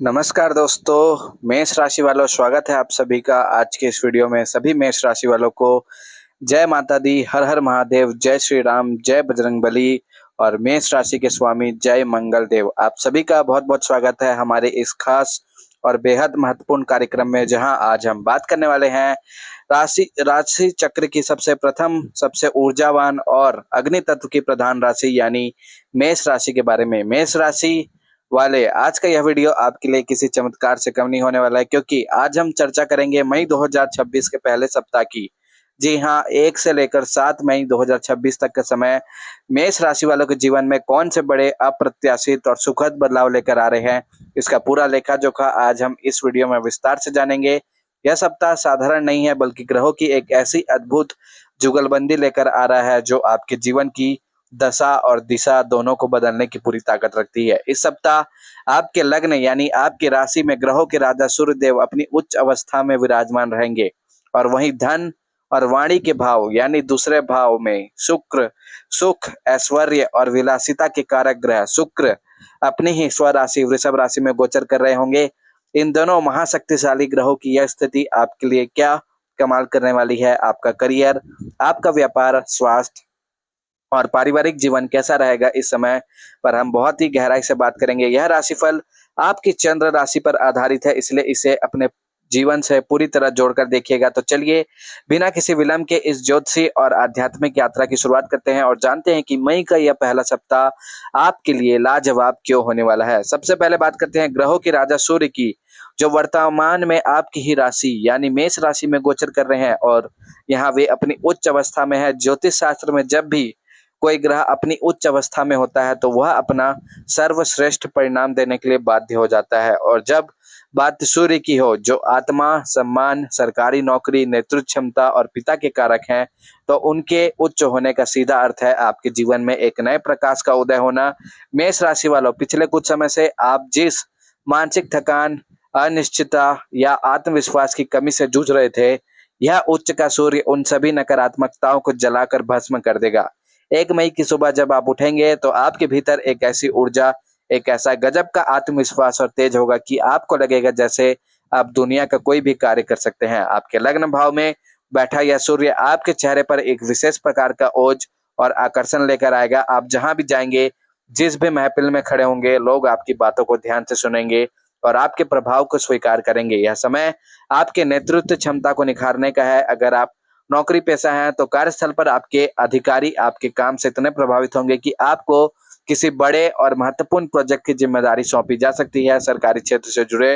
नमस्कार दोस्तों, मेष राशि वालों, स्वागत है आप सभी का आज के इस वीडियो में। सभी मेष राशि वालों को जय माता दी, हर हर महादेव, जय श्री राम, जय बजरंगबली और मेष राशि के स्वामी जय मंगल देव। आप सभी का बहुत बहुत स्वागत है हमारे इस खास और बेहद महत्वपूर्ण कार्यक्रम में, जहां आज हम बात करने वाले हैं राशि राशि चक्र की सबसे प्रथम, सबसे ऊर्जावान और अग्नि तत्व की प्रधान राशि यानी मेष राशि के बारे में। मेष राशि वाले, आज का यह वीडियो आपके लिए किसी चमत्कार से कम नहीं होने वाला है, क्योंकि आज हम चर्चा करेंगे मई 2026 के पहले सप्ताह की। जी हाँ, 1 से लेकर 7 मई 2026 तक का समय मेष राशि वालों के जीवन में कौन से बड़े अप्रत्याशित और सुखद बदलाव लेकर आ रहे हैं, इसका पूरा लेखा जोखा आज हम इस वीडियो में विस्तार से जानेंगे। यह सप्ताह साधारण नहीं है, बल्कि ग्रहों की एक ऐसी अद्भुत जुगलबंदी लेकर आ रहा है जो आपके जीवन की दशा और दिशा दोनों को बदलने की पूरी ताकत रखती है। इस सप्ताह आपके लग्न यानी आपकी राशि में ग्रहों के राजा सूर्य देव अपनी उच्च अवस्था में विराजमान रहेंगे, और वहीं धन और वाणी के भाव यानी दूसरे भाव में शुक्र सुख, ऐश्वर्य और विलासिता के कारक ग्रह शुक्र अपनी ही स्वराशि वृषभ राशि में गोचर कर रहे होंगे। इन दोनों महाशक्तिशाली ग्रहों की यह स्थिति आपके लिए क्या कमाल करने वाली है। आपका करियर, आपका व्यापार, स्वास्थ्य और पारिवारिक जीवन कैसा रहेगा, इस समय पर हम बहुत ही गहराई से बात करेंगे। यह राशिफल आपकी चंद्र राशि पर आधारित है, इसलिए इसे अपने जीवन से पूरी तरह जोड़कर देखिएगा। तो चलिए बिना किसी विलंब के इस ज्योतिषी और आध्यात्मिक यात्रा की शुरुआत करते हैं और जानते हैं कि मई का यह पहला सप्ताह आपके लिए लाजवाब क्यों होने वाला है। सबसे पहले बात करते हैं ग्रहों के राजा सूर्य की, जो वर्तमान में आपकी ही राशि यानी मेष राशि में गोचर कर रहे हैं, और यहाँ वे अपनी उच्च अवस्था में है। ज्योतिष शास्त्र में जब भी कोई ग्रह अपनी उच्च अवस्था में होता है तो वह अपना सर्वश्रेष्ठ परिणाम देने के लिए बाध्य हो जाता है, और जब बात सूर्य की हो, जो आत्मा, सम्मान, सरकारी नौकरी, नेतृत्व क्षमता और पिता के कारक हैं, तो उनके उच्च होने का सीधा अर्थ है आपके जीवन में एक नए प्रकाश का उदय होना। मेष राशि वालों, पिछले कुछ समय से आप जिस मानसिक थकान, अनिश्चितता या आत्मविश्वास की कमी से जूझ रहे थे, यह उच्च का सूर्य उन सभी नकारात्मकताओं को जलाकर भस्म कर देगा। 1 मई की सुबह जब आप उठेंगे तो आपके भीतर एक ऐसी ऊर्जा, एक ऐसा गजब का आत्मविश्वास और तेज होगा कि आपको लगेगा जैसे आप दुनिया का कोई भी कार्य कर सकते हैं। आपके लग्न भाव में बैठा यह सूर्य आपके चेहरे पर एक विशेष प्रकार का ओज और आकर्षण लेकर आएगा। आप जहां भी जाएंगे, जिस भी महफिल में खड़े होंगे, लोग आपकी बातों को ध्यान से सुनेंगे और आपके प्रभाव को स्वीकार करेंगे। यह समय आपके नेतृत्व क्षमता को निखारने का है। अगर आप नौकरी पेशा है तो कार्यस्थल पर आपके अधिकारी आपके काम से इतने प्रभावित होंगे कि आपको किसी बड़े और महत्वपूर्ण प्रोजेक्ट की जिम्मेदारी सौंपी जा सकती है। सरकारी क्षेत्र से जुड़े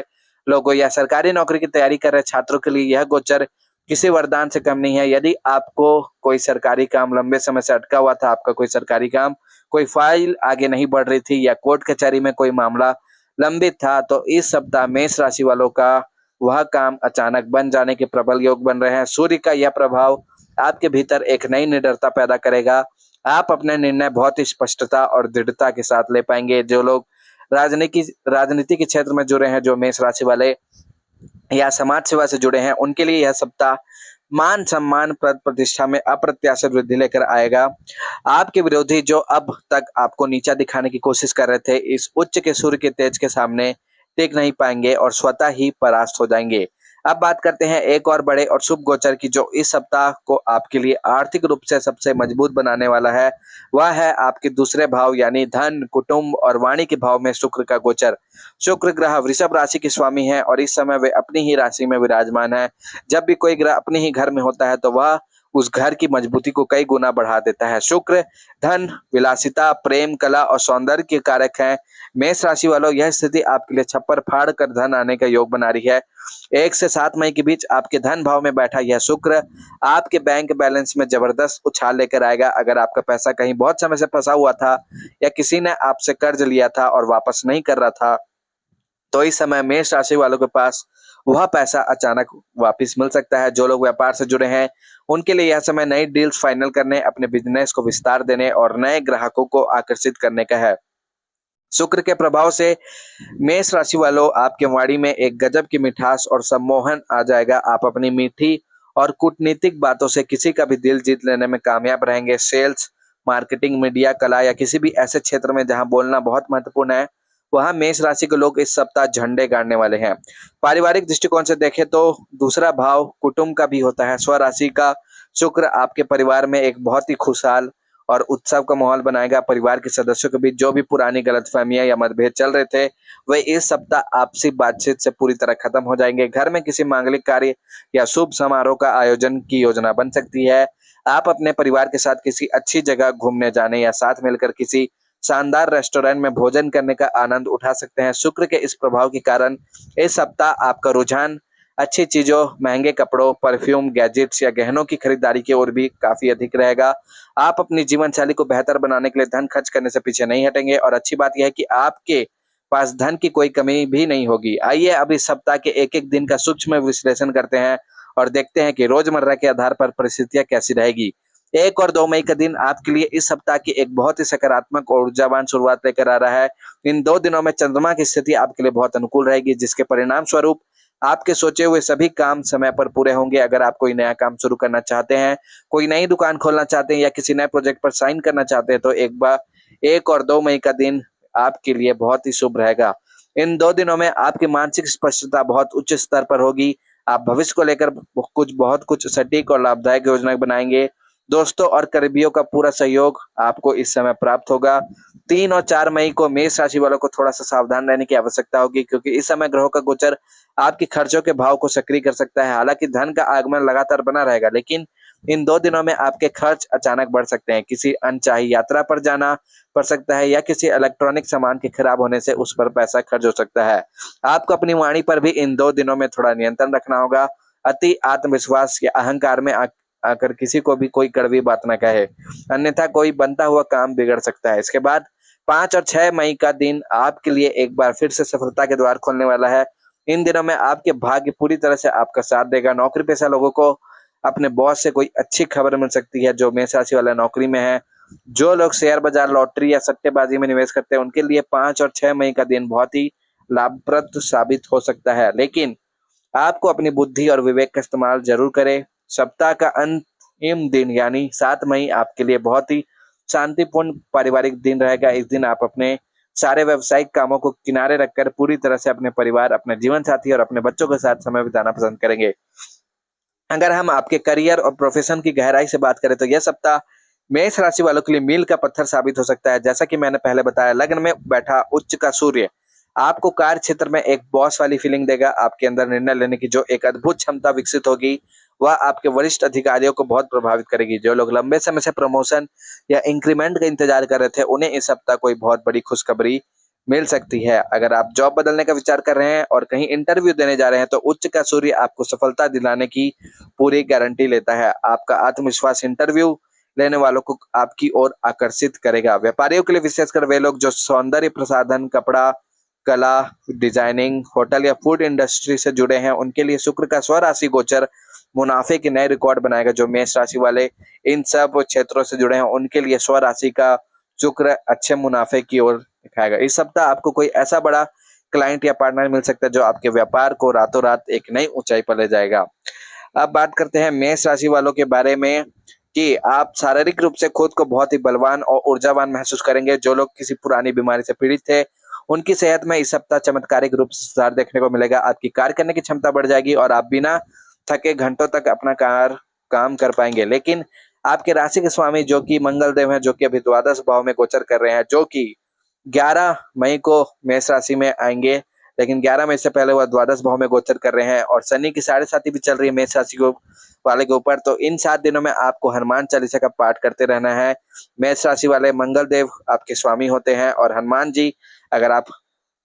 लोगों या सरकारी नौकरी की तैयारी कर रहे छात्रों के लिए यह गोचर किसी वरदान से कम नहीं है। यदि आपको कोई सरकारी काम लंबे समय से अटका हुआ था, आपका कोई सरकारी काम, कोई फाइल आगे नहीं बढ़ रही थी या कोर्ट कचहरी में कोई मामला लंबित था, तो इस सप्ताह मेष राशि वालों का वह काम अचानक बन जाने के प्रबल योग बन रहे हैं। सूर्य का यह प्रभाव आपके भीतर एक नई निडरता पैदा करेगा। आप अपने निर्णय बहुत ही स्पष्टता और दृढ़ता के साथ ले पाएंगे। जो लोग राजनीति के क्षेत्र में जुड़े हैं, जो मेष राशि वाले या समाज सेवा से जुड़े हैं, उनके लिए यह सप्ताह मान सम्मान, पद प्रतिष्ठा में अप्रत्याशित वृद्धि लेकर आएगा। आपके विरोधी जो अब तक आपको नीचा दिखाने की कोशिश कर रहे थे, इस उच्च के सूर्य के तेज के सामने टिक नहीं पाएंगे और स्वतः ही परास्त हो जाएंगे। अब बात करते हैं एक और बड़े और शुभ गोचर की, जो इस सप्ताह को आपके लिए आर्थिक रूप से सबसे मजबूत बनाने वाला है। वह है आपके दूसरे भाव यानी धन, कुटुंब और वाणी के भाव में शुक्र का गोचर। शुक्र ग्रह वृषभ राशि के स्वामी है और इस समय वे अपनी ही राशि में विराजमान है। जब भी कोई ग्रह अपने ही घर में होता है तो वह उस घर की मजबूती को कई गुना बढ़ा देता है। शुक्र धन, विलासिता, प्रेम, कला और सौंदर्य के कारक हैं। मेष राशि वालों, यह स्थिति आपके लिए छप्पर फाड़ कर धन आने का योग बना रही है। 1 से 7 मई के बीच आपके धन भाव में बैठा यह शुक्र आपके बैंक बैलेंस में जबरदस्त उछाल लेकर आएगा। अगर आपका पैसा कहीं बहुत समय से फंसा हुआ था या किसी ने आपसे कर्ज लिया था और वापस नहीं कर रहा था, तो इस समय मेष राशि वालों के पास वह पैसा अचानक वापस मिल सकता है। जो लोग व्यापार से जुड़े हैं, उनके लिए यह समय नई डील्स फाइनल करने, अपने बिजनेस को विस्तार देने और नए ग्राहकों को आकर्षित करने का है। शुक्र के प्रभाव से मेष राशि वालों, आपके वाणी में एक गजब की मिठास और सम्मोहन आ जाएगा। आप अपनी मीठी और कूटनीतिक बातों से किसी का भी दिल जीत लेने में कामयाब रहेंगे। सेल्स, मार्केटिंग, मीडिया, कला या किसी भी ऐसे क्षेत्र में जहां बोलना बहुत महत्वपूर्ण है, वहां मेष राशि के लोग इस सप्ताह झंडे गाड़ने वाले हैं। पारिवारिक दृष्टिकोण से देखें तो दूसरा भाव कुटुंब का भी होता है। स्वराशि का शुक्र आपके परिवार में एक बहुत ही खुशहाल और उत्सव का माहौल बनाएगा। परिवार के सदस्यों के बीच जो भी पुरानी गलतफहमियां या मतभेद चल रहे थे, वे इस सप्ताह आपसी बातचीत से पूरी तरह खत्म हो जाएंगे। घर में किसी मांगलिक कार्य या शुभ समारोह का आयोजन की योजना बन सकती है। आप अपने परिवार के साथ किसी अच्छी जगह घूमने जाने या साथ मिलकर किसी शानदार रेस्टोरेंट में भोजन करने का आनंद उठा सकते हैं। शुक्र के इस प्रभाव के कारण इस सप्ताह आपका रुझान अच्छी चीजों, महंगे कपड़ों, परफ्यूम, गैजेट्स या गहनों की खरीदारी की ओर भी काफी अधिक रहेगा। आप अपनी जीवन शैली को बेहतर बनाने के लिए धन खर्च करने से पीछे नहीं हटेंगे और अच्छी बात यह है कि आपके पास धन की कोई कमी भी नहीं होगी। आइए अब इस सप्ताह के एक-एक दिन का सूक्ष्म विश्लेषण करते हैं और देखते हैं कि रोजमर्रा के आधार पर परिस्थितियां कैसी रहेगी। 1 और 2 मई का दिन आपके लिए इस सप्ताह की एक बहुत ही सकारात्मक और ऊर्जावान शुरुआत लेकर आ रहा है। इन 2 दिनों में चंद्रमा की स्थिति आपके लिए बहुत अनुकूल रहेगी, जिसके परिणाम स्वरूप आपके सोचे हुए सभी काम समय पर पूरे होंगे। अगर आप कोई नया काम शुरू करना चाहते हैं, कोई नई दुकान खोलना चाहते हैं या किसी नए प्रोजेक्ट पर साइन करना चाहते हैं, तो 1 और 2 मई का दिन आपके लिए बहुत ही शुभ रहेगा। इन 2 दिनों में आपकी मानसिक स्पष्टता बहुत उच्च स्तर पर होगी। आप भविष्य को लेकर बहुत कुछ सटीक और लाभदायक योजना बनाएंगे। दोस्तों और करीबियों का पूरा सहयोग आपको इस समय प्राप्त होगा। 3 और 4 मई को मेष राशि वालों को थोड़ा सा सावधान रहने की आवश्यकता होगी, क्योंकि इस समय ग्रहों का गोचर आपके खर्चों के भाव को सक्रिय कर सकता है। हालांकि धन का आगमन लगातार बना रहेगा, लेकिन इन 2 दिनों में आपके खर्च अचानक बढ़ सकते हैं। किसी अनचाही यात्रा पर जाना पड़ सकता है या किसी इलेक्ट्रॉनिक सामान के खराब होने से उस पर पैसा खर्च हो सकता है। आपको अपनी वाणी पर भी इन 2 दिनों में थोड़ा नियंत्रण रखना होगा। अति आत्मविश्वास या अहंकार में आकर किसी को भी कोई कड़वी बात न कहे, अन्यथा कोई बनता हुआ काम बिगड़ सकता है। इसके बाद 5 और 6 मई का दिन आपके लिए एक बार फिर से सफलता के द्वार खोलने वाला है। इन दिनों में आपके भाग्य पूरी तरह से आपका साथ देगा। नौकरी पेशा लोगों को अपने बॉस से कोई अच्छी खबर मिल सकती है जो मेष राशि वाला नौकरी में है। जो लोग शेयर बाजार, लॉटरी या सट्टेबाजी में निवेश करते हैं, उनके लिए 5 और 6 मई का दिन बहुत ही लाभप्रद साबित हो सकता है, लेकिन आपको अपनी बुद्धि और विवेक का इस्तेमाल जरूर करें। सप्ताह का अंतिम दिन यानी 7 मई आपके लिए बहुत ही शांतिपूर्ण पारिवारिक दिन रहेगा। इस दिन आप अपने सारे व्यावसायिक कामों को किनारे रखकर पूरी तरह से अपने परिवार, अपने जीवन साथी और अपने बच्चों के साथ समय बिताना पसंद करेंगे। अगर हम आपके करियर और प्रोफेशन की गहराई से बात करें तो यह सप्ताह मेष राशि वालों के लिए मील का पत्थर साबित हो सकता है। जैसा कि मैंने पहले बताया, लग्न में बैठा उच्च का सूर्य आपको कार्य क्षेत्र में एक बॉस वाली फीलिंग देगा। आपके अंदर निर्णय लेने की जो एक अद्भुत क्षमता विकसित होगी, वह आपके वरिष्ठ अधिकारियों को बहुत प्रभावित करेगी। जो लोग लंबे समय से प्रमोशन या इंक्रीमेंट का इंतजार कर रहे थे, उन्हें इस सप्ताह कोई बहुत बड़ी खुशखबरी मिल सकती है। अगर आप जॉब बदलने का विचार कर रहे हैं और कहीं इंटरव्यू देने जा रहे हैं, तो उच्च का सूर्य आपको सफलता दिलाने की पूरी गारंटी लेता है। आपका आत्मविश्वास इंटरव्यू लेने वालों को आपकी ओर आकर्षित करेगा। व्यापारियों के लिए विशेषकर वे लोग जो सौंदर्य प्रसाधन, कपड़ा, कला, डिजाइनिंग, होटल या फूड इंडस्ट्री से जुड़े हैं, उनके लिए शुक्र का स्वराशि गोचर मुनाफे के नए रिकॉर्ड बनाएगा। जो मेष राशि वाले इन सब क्षेत्रों से जुड़े हैं, उनके लिए स्वराशि का शुक्र अच्छे मुनाफे की ओर दिखाएगा। इस सप्ताह आपको कोई ऐसा बड़ा क्लाइंट या पार्टनर मिल सकता है जो आपके व्यापार को रातों रात एक नई ऊंचाई पर ले जाएगा। अब बात करते हैं मेष राशि वालों के बारे में कि आप शारीरिक रूप से खुद को बहुत ही बलवान और ऊर्जावान महसूस करेंगे। जो लोग किसी पुरानी बीमारी से पीड़ित थे, उनकी सेहत में इस सप्ताह चमत्कारिक रूप से सुधार देखने को मिलेगा। आपकी कार्य करने की क्षमता बढ़ जाएगी और आप बिना थके घंटों तक अपना काम कर पाएंगे। लेकिन आपके राशि के स्वामी जो कि मंगल देव हैं, जो कि अभी द्वादश भाव में गोचर कर रहे हैं, जो कि 11 मई को मेष राशि में आएंगे, लेकिन 11 मई से पहले वह द्वादश भाव में गोचर कर रहे हैं और शनि की 7.5 भी चल रही है मेष राशि को वाले के ऊपर। तो इन 7 दिनों में आपको हनुमान चालीसा का पाठ करते रहना है। मेष राशि वाले मंगल देव आपके स्वामी होते हैं और हनुमान जी, अगर आप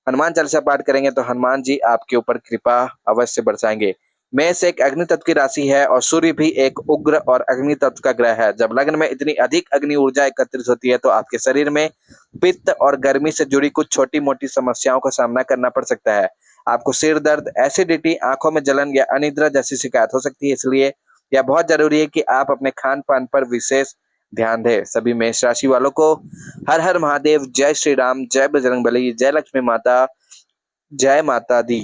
हनुमान चालीसा पाठ करेंगे तो हनुमान जी आपके ऊपर कृपा अवश्य बरसाएंगे। मेष एक अग्नि तत्व की राशि है और सूर्य भी एक उग्र और अग्नि तत्व का ग्रह है। जब लग्न में इतनी अधिक अग्नि ऊर्जा एकत्रित होती है, तो आपके शरीर में पित्त और गर्मी से जुड़ी कुछ छोटी मोटी समस्याओं का सामना करना पड़ सकता है। आपको सिर दर्द, एसिडिटी, आंखों में जलन या अनिद्रा जैसी शिकायत हो सकती है। इसलिए यह बहुत जरूरी है कि आप अपने खान पान पर विशेष ध्यान दें। सभी मेष राशि वालों को हर हर महादेव, जय श्री राम, जय बजरंगबली, जय लक्ष्मी माता, जय माता दी।